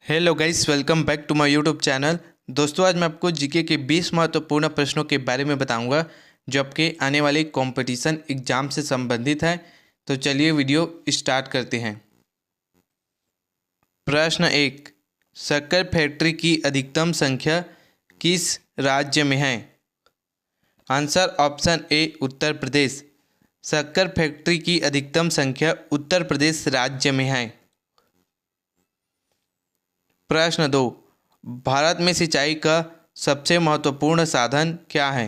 Hello guys, welcome back to my YouTube channel. दोस्तों, आज मैं आपको जीके के 20 महत्वपूर्ण प्रश्नों के बारे में बताऊंगा जो आपके आने वाले कंपटीशन एग्जाम से संबंधित है। तो चलिए वीडियो स्टार्ट करते हैं। प्रश्न 1। शक्कर फैक्ट्री की अधिकतम संख्या किस राज्य में है? Answer option A Uttar Pradesh. शक्कर फैक्ट्री की अधिकतम संख्या उत्तर प्रदेश राज्य में है। प्रश्न 2। भारत में सिंचाई का सबसे महत्वपूर्ण साधन क्या है?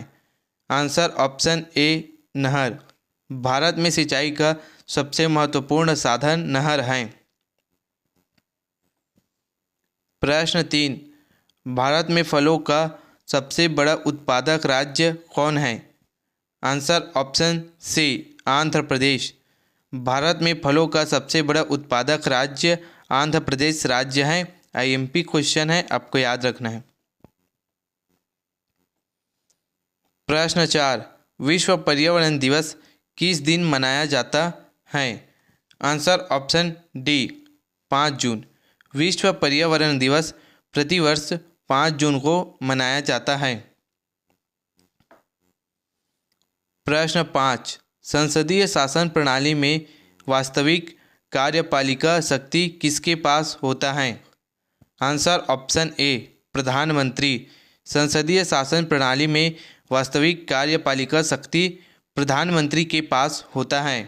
आंसर ऑप्शन ए नहर। भारत में सिंचाई का सबसे महत्वपूर्ण साधन नहर है। प्रश्न 3। भारत में फलों का सबसे बड़ा उत्पादक राज्य कौन है? Answer option C Andhra Pradesh. Bharat में फलों का सबसे बड़ा उत्पादक राज्य आंध्र प्रदेश राज्य है। आईएमपी क्वेश्चन है, आपको याद रखना है। प्रश्न 4। विश्व पर्यावरण दिवस किस दिन मनाया जाता है? आंसर ऑप्शन डी 5 जून। विश्व पर्यावरण दिवस प्रतिवर्ष 5 जून को मनाया जाता है। प्रश्न 5। संसदीय शासन प्रणाली में वास्तविक कार्यपालिका शक्ति किसके पास होता है? आंसर ऑप्शन ए प्रधानमंत्री। संसदीय शासन प्रणाली में वास्तविक कार्यपालिका शक्ति प्रधानमंत्री के पास होता है।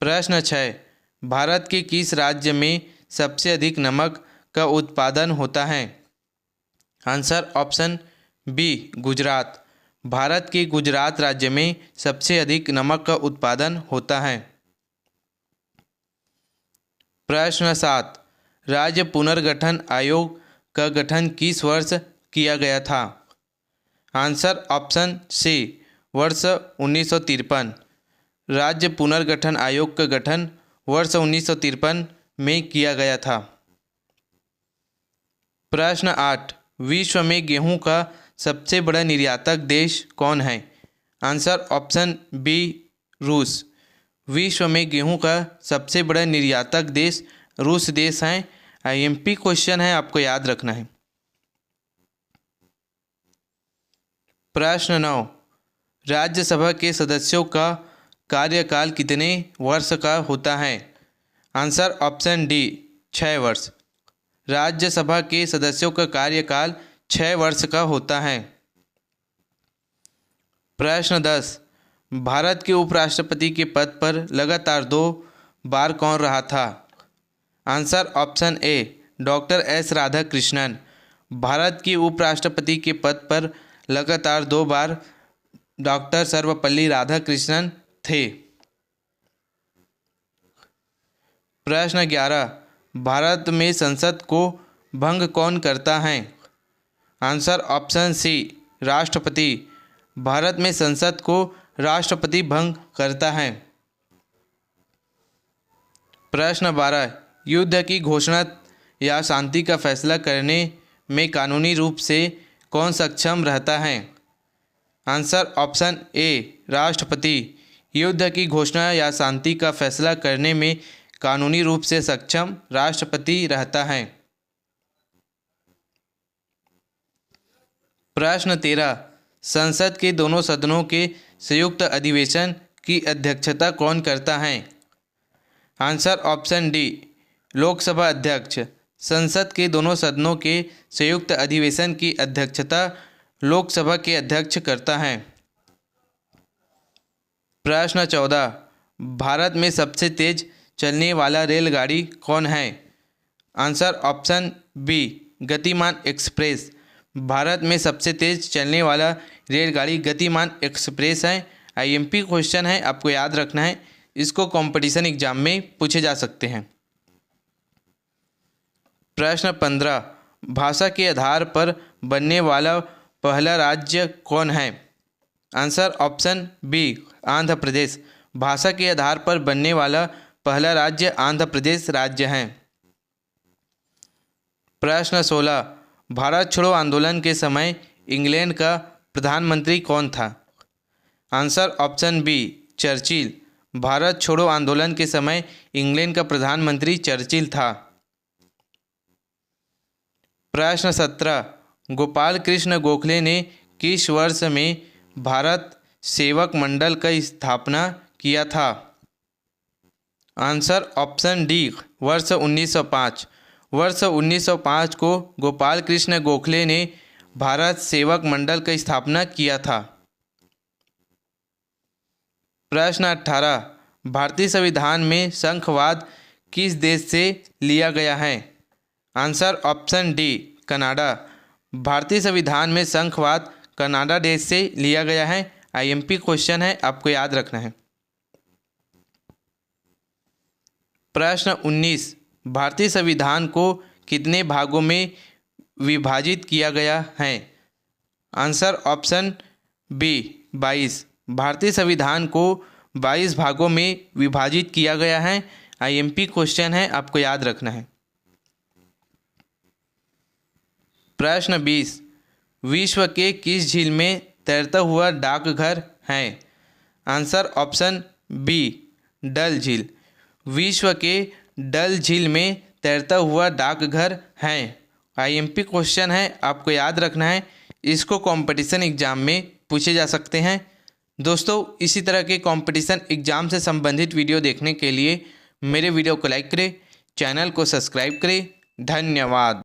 प्रश्न 6। भारत के किस राज्य में सबसे अधिक नमक का उत्पादन होता है? Answer option B Gujarat. Bharat के गुजरात राज्य में सबसे अधिक नमक का उत्पादन होता है। प्रश्न 7। राज्य पुनर्गठन आयोग का गठन किस वर्ष किया गया था? आंसर ऑप्शन सी वर्ष 1953। राज्य पुनर्गठन आयोग का गठन वर्ष 1953 में किया गया था। प्रश्न 8। विश्व में गेहूं का सबसे बड़ा निर्यातक देश कौन है? आंसर ऑप्शन बी रूस। विश्व में गेहूं का सबसे बड़ा निर्यातक देश रूस देश है। आईएमपी क्वेश्चन है, आपको याद रखना है। प्रश्न 9। राज्यसभा के सदस्यों का कार्यकाल कितने वर्ष का होता है? आंसर ऑप्शन डी 6 वर्ष। राज्यसभा के सदस्यों का कार्यकाल 6 वर्ष का होता है। प्रश्न 10। भारत के उपराष्ट्रपति के पद पर लगातार 2 बार कौन रहा था? Answer option A doctor S Radhakrishnan. Bharat के उपराष्ट्रपति के पद पर लगातार 2 बार डॉक्टर सर्वपल्ली राधाकृष्णन थे। प्रश्न 11। भारत में संसद को भंग कौन करता है? आंसर ऑप्शन सी राष्ट्रपति। भारत में संसद को राष्ट्रपति भंग करता है। प्रश्न 12। युद्ध की घोषणा या शांति का फैसला करने में कानूनी रूप से कौन सक्षम रहता है? आंसर ऑप्शन ए राष्ट्रपति। युद्ध की घोषणा या शांति का फैसला करने में कानूनी रूप से सक्षम राष्ट्रपति रहता है। प्रश्न 13। संसद के दोनों सदनों के संयुक्त अधिवेशन की अध्यक्षता कौन करता है? आंसर ऑप्शन डी लोकसभा अध्यक्ष। संसद के दोनों सदनों के संयुक्त अधिवेशन की अध्यक्षता लोकसभा के अध्यक्ष करता है। प्रश्न 14। भारत में सबसे तेज चलने वाला रेलगाड़ी कौन है? आंसर ऑप्शन बी गतिमान एक्सप्रेस। भारत में सबसे तेज चलने वाला रेलगाड़ी गतिमान एक्सप्रेस है। आईएमपी क्वेश्चन है, आपको याद रखना है। इसको कंपटीशन एग्जाम में पूछे जा सकते हैं। प्रश्न 15। भाषा के आधार पर बनने वाला पहला राज्य कौन है? Answer option B Andhra Pradesh. भाषा के आधार पर बनने वाला पहला राज्य आंध्र प्रदेश राज्य है। प्रश्न 16। भारत छोड़ो आंदोलन के समय इंग्लैंड का प्रधानमंत्री कौन था? Answer option B Churchill. Bharat छोड़ो आंदोलन के समय इंग्लैंड का प्रधानमंत्री चर्चिल था। प्रश्न 17, गोपाल कृष्ण गोखले ने किस वर्ष में भारत सेवक मंडल का स्थापना किया था? आंसर ऑप्शन डी, वर्ष 1905। वर्ष 1905 को गोपाल कृष्ण गोखले ने भारत सेवक मंडल का स्थापना किया था। प्रश्न 18, भारतीय संविधान में संघवाद किस देश से लिया गया है? Answer option D, Canada. भारतीय संविधान में संघवाद कनाडा देश से लिया गया है। आईएमपी क्वेश्चन है, आपको याद रखना है। प्रश्न 19, भारतीय संविधान को कितने भागों में विभाजित किया गया है? Answer option B, 22। भारतीय संविधान को 22 भागों में विभाजित किया गया है। आईएमपी क्वेश्चन है, आपको याद रखना है। प्रश्न 20, विश्व के किस झील में तैरता हुआ डाकघर है? आंसर ऑप्शन बी, डल झील। विश्व के डल झील में तैरता हुआ डाकघर है। आईएमपी क्वेश्चन है, आपको याद रखना है। इसको कंपटीशन एग्जाम में पूछे जा सकते हैं। दोस्तों, इसी तरह के कंपटीशन एग्जाम से संबंधित वीडियो देखने के लिए मेरे वीडियो को लाइक करें, चैनल को सब्सक्राइब करें। धन्यवाद।